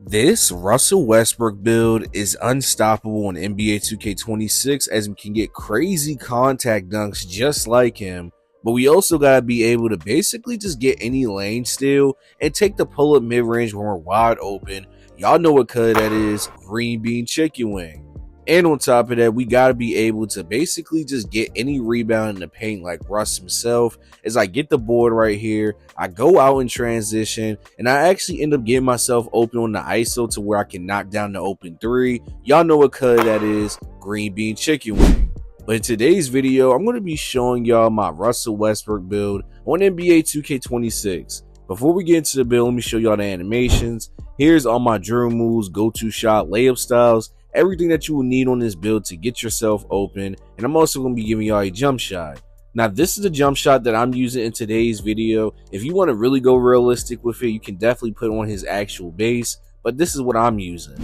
This Russell Westbrook build is unstoppable in NBA 2K26 as we can get crazy contact dunks just like him, but we also got to be able to basically just get any lane steal and take the pull-up mid-range when we're wide open. Y'all know what color that is, green bean chicken wing. And on top of that, we got to be able to basically just get any rebound in the paint like Russ himself. As I get the board right here, I go out in transition, and I actually end up getting myself open on the ISO to where I can knock down the open three. Y'all know what color that is, green bean chicken wing. But in today's video, I'm going to be showing y'all my Russell Westbrook build on NBA 2K26. Before we get into the build, let me show y'all the animations. Here's all my drill moves, go-to shot, layup styles, everything that you will need on this build to get yourself open. And I'm also going to be giving y'all a jump shot. Now, this is the jump shot that I'm using in today's video. If you want to really go realistic with it, you can definitely put on his actual base, but this is what I'm using.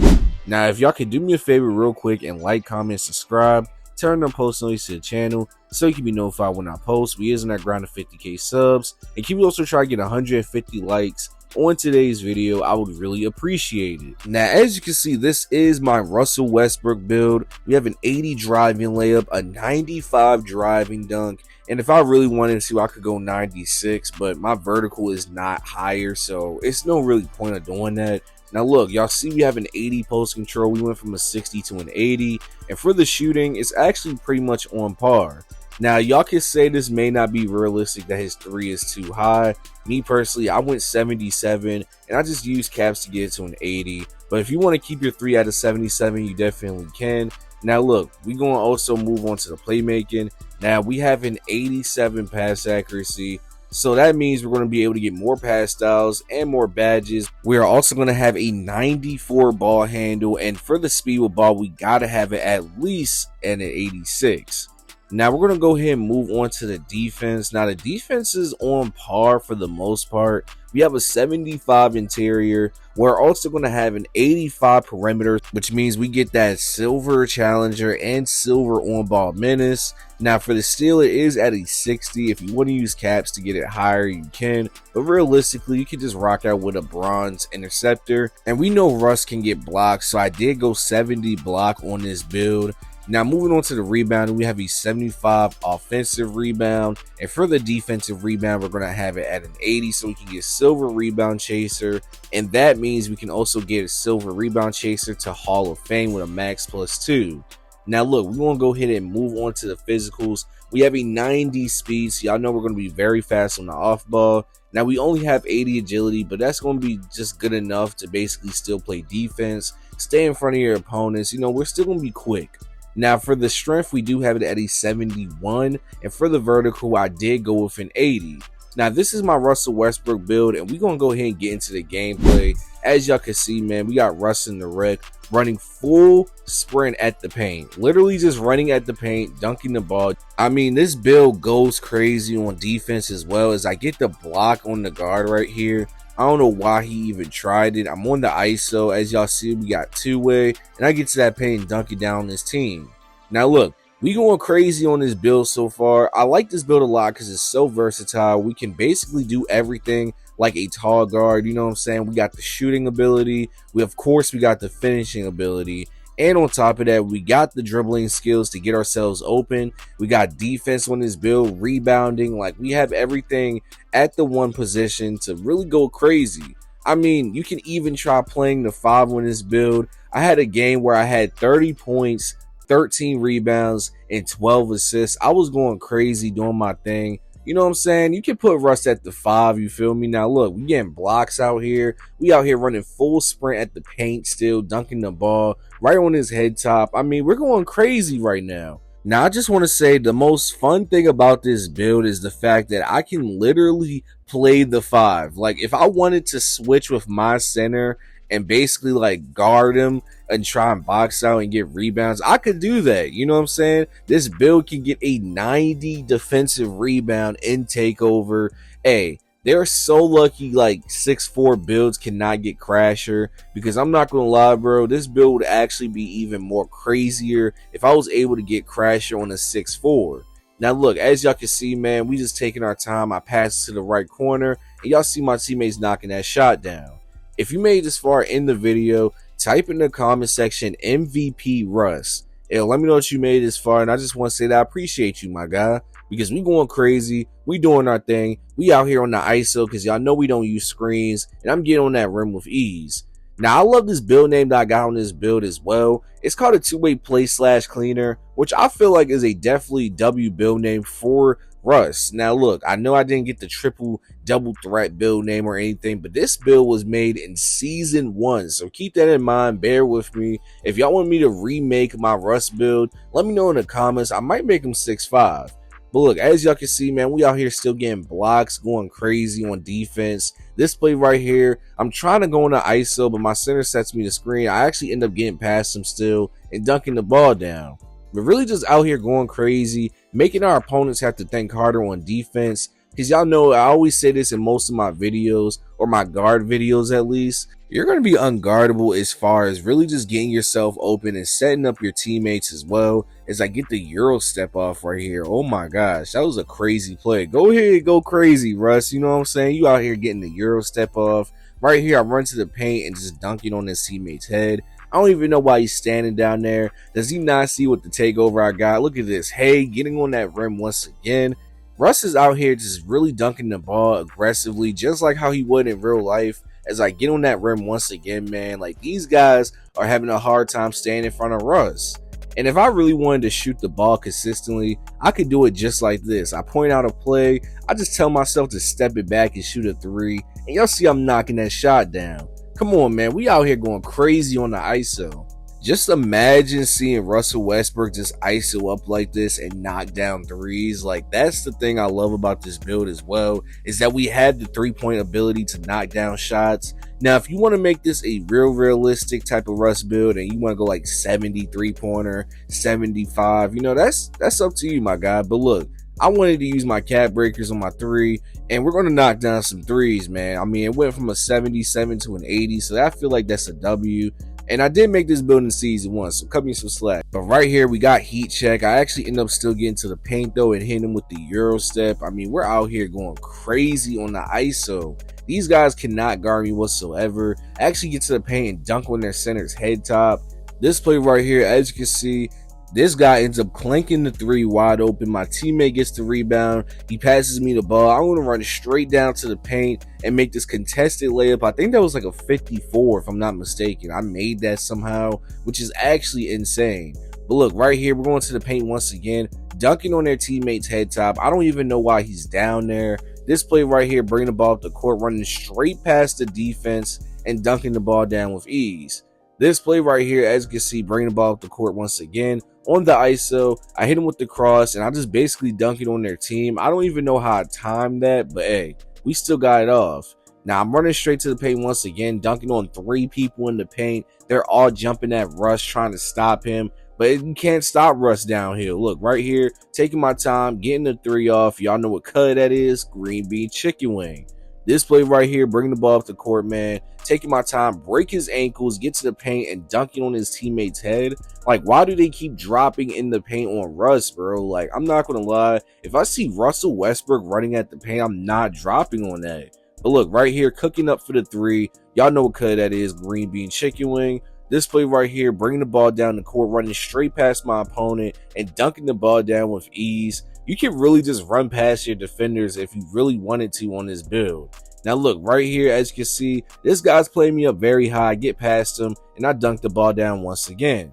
Now, if y'all could do me a favor real quick and like, comment, subscribe, turn on post notifications to the channel so you can be notified when I post. We is in that grind of 50k subs, and keep also try to get 150 likes on today's video. I would really appreciate it. Now, as you can see, this is my Russell Westbrook build. We have an 80 driving layup, a 95 driving dunk, and if I really wanted to, I could go 96, but my vertical is not higher, so it's no really point of doing that. Now look, y'all see we have an 80 post control. We went from a 60 to an 80, and for the shooting, it's actually pretty much on par. Now, y'all can say this may not be realistic, that his three is too high. Me personally, I went 77, and I just used caps to get it to an 80. But if you want to keep your three at a 77, you definitely can. Now, look, we're going to also move on to the playmaking. Now, we have an 87 pass accuracy. So that means we're going to be able to get more pass styles and more badges. We are also going to have a 94 ball handle. And for the speed with ball, we got to have it at least at an 86. Now we're going to go ahead and move on to the defense. Now the defense is on par for the most part. We have a 75 interior. We're also going to have an 85 perimeter, which means we get that silver challenger and silver on ball menace. Now for the steal, it is at a 60. If you want to use caps to get it higher, you can. But realistically, you can just rock out with a bronze interceptor. And we know Russ can get blocked, so I did go 70 block on this build. Now moving on to the rebound, we have a 75 offensive rebound, and for the defensive rebound, we're going to have it at an 80, so we can get silver rebound chaser, and that means we can also get a silver rebound chaser to Hall of Fame with a max +2. Now look, we're going to go ahead and move on to the physicals. We have a 90 speed, so y'all know we're going to be very fast on the off ball. Now we only have 80 agility, but that's going to be just good enough to basically still play defense, stay in front of your opponents. You know, we're still going to be quick. Now for the strength, we do have it at a 71, and for the vertical, I did go with an 80. Now this is my Russell Westbrook build, and we're going to go ahead and get into the gameplay. As y'all can see, man, we got Russ in the wreck, running full sprint at the paint. Literally just running at the paint, dunking the ball. I mean, this build goes crazy on defense as well. As I get the block on the guard right here. I don't know why he even tried it. I'm on the ISO. As y'all see, we got two-way, and I get to that paint and dunk it down on this team. Now look, we going crazy on this build so far. I like this build a lot because it's so versatile. We can basically do everything like a tall guard. You know what I'm saying? We got the shooting ability. Of course, we got the finishing ability. And on top of that, we got the dribbling skills to get ourselves open. We got defense on this build, rebounding. Like, we have everything at the one position to really go crazy. I mean, you can even try playing the 5 on this build. I had a game where I had 30 points, 13 rebounds, and 12 assists. I was going crazy doing my thing. You know what I'm saying? You can put Russ at the 5, you feel me? Now look, we getting blocks out here. We out here running full sprint at the paint still, dunking the ball right on his head top. I mean, we're going crazy right now. Now, I just want to say the most fun thing about this build is the fact that I can literally play the 5. Like, if I wanted to switch with my center and basically like guard him and try and box out and get rebounds, I could do that. You know what I'm saying? This build can get a 90 defensive rebound in takeover. Hey, they're so lucky like 6'4" builds cannot get Crasher, because I'm not gonna lie, bro, this build would actually be even more crazier if I was able to get Crasher on a 6'4". Now look, as y'all can see, man, we just taking our time. I pass to the right corner, and y'all see my teammates knocking that shot down. If you made this far in the video, type in the comment section MVP Russ. It'll let me know that you made this far, and I just want to say that I appreciate you, my guy, because we going crazy, we doing our thing, we out here on the ISO because y'all know we don't use screens, and I'm getting on that rim with ease. Now, I love this build name that I got on this build as well. It's called a two-way play slash cleaner, which I feel like is a definitely W build name for Russ. Now, look, I know I didn't get the triple double threat build name or anything, but this build was made in season 1, so keep that in mind. Bear with me. If y'all want me to remake my Russ build, let me know in the comments. I might make him 6'5". But look, as y'all can see, man, we out here still getting blocks, going crazy on defense. This play right here, I'm trying to go on the ISO, but my center sets me the screen. I actually end up getting past him still and dunking the ball down. We're really just out here going crazy, making our opponents have to think harder on defense. Because y'all know I always say this in most of my videos, or my guard videos at least. You're going to be unguardable as far as really just getting yourself open and setting up your teammates as well. As I get the Euro step off right here. Oh my gosh, that was a crazy play. Go ahead, go crazy, Russ. You know what I'm saying? You out here getting the Euro step off. Right here, I run to the paint and just dunk it on his teammate's head. I don't even know why he's standing down there. Does he not see what the takeover I got? Look at this. Hey, getting on that rim once again. Russ is out here just really dunking the ball aggressively, just like how he would in real life. As I get on that rim once again, man, like these guys are having a hard time staying in front of Russ. And if I really wanted to shoot the ball consistently, I could do it just like this. I point out a play, I just tell myself to step it back and shoot a 3, and y'all see I'm knocking that shot down. Come on, man, we out here going crazy on the ISO. Just imagine seeing Russell Westbrook just ISO up like this and knock down threes. Like, that's the thing I love about this build as well, is that we had the 3-point ability to knock down shots. Now, if you want to make this a realistic type of Russ build and you want to go like 70 3-pointer, 75, you know, that's up to you, my guy. But look, I wanted to use my cap breakers on my 3, and we're going to knock down some threes, man. I mean, it went from a 77 to an 80, so I feel like that's a W. And I did make this build in season 1, so cut me some slack. But right here, we got heat check. I actually end up still getting to the paint, though, and hitting him with the Euro step. I mean, we're out here going crazy on the ISO. These guys cannot guard me whatsoever. I actually get to the paint and dunk on their center's head top. This play right here, as you can see, this guy ends up clanking the 3 wide open. My teammate gets the rebound. He passes me the ball. I'm going to run straight down to the paint and make this contested layup. I think that was like a 54 if I'm not mistaken. I made that somehow, which is actually insane. But look, right here, we're going to the paint once again, dunking on their teammate's head top. I don't even know why he's down there. This play right here, bringing the ball up the court, running straight past the defense and dunking the ball down with ease. This play right here, as you can see, bringing the ball up the court once again. On the ISO, I hit him with the cross, and I just basically dunk it on their team. I don't even know how I timed that, but hey, we still got it off. Now, I'm running straight to the paint once again, dunking on 3 people in the paint. They're all jumping at Russ, trying to stop him, but you can't stop Russ downhill. Look, right here, taking my time, getting the 3 off. Y'all know what color that is, green bean chicken wing. This play right here, bringing the ball up the court, man, taking my time, break his ankles, get to the paint, and dunking on his teammate's head. Like, why do they keep dropping in the paint on Russ, bro? Like, I'm not going to lie. If I see Russell Westbrook running at the paint, I'm not dropping on that. But look, right here, cooking up for the 3. Y'all know what color that is, green bean chicken wing. This play right here, bringing the ball down the court, running straight past my opponent, and dunking the ball down with ease. You can really just run past your defenders if you really wanted to on this build. Now look, right here, as you can see, this guy's playing me up very high, get past him, and I dunk the ball down once again.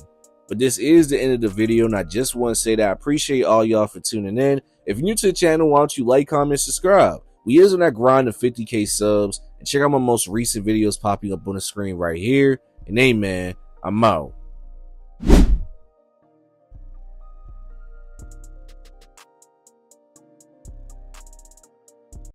But this is the end of the video, and I just want to say that I appreciate all y'all for tuning in. If you're new to the channel, why don't you like, comment, subscribe? We is on that grind of 50K subs, and check out my most recent videos popping up on the screen right here. And hey man, I'm out.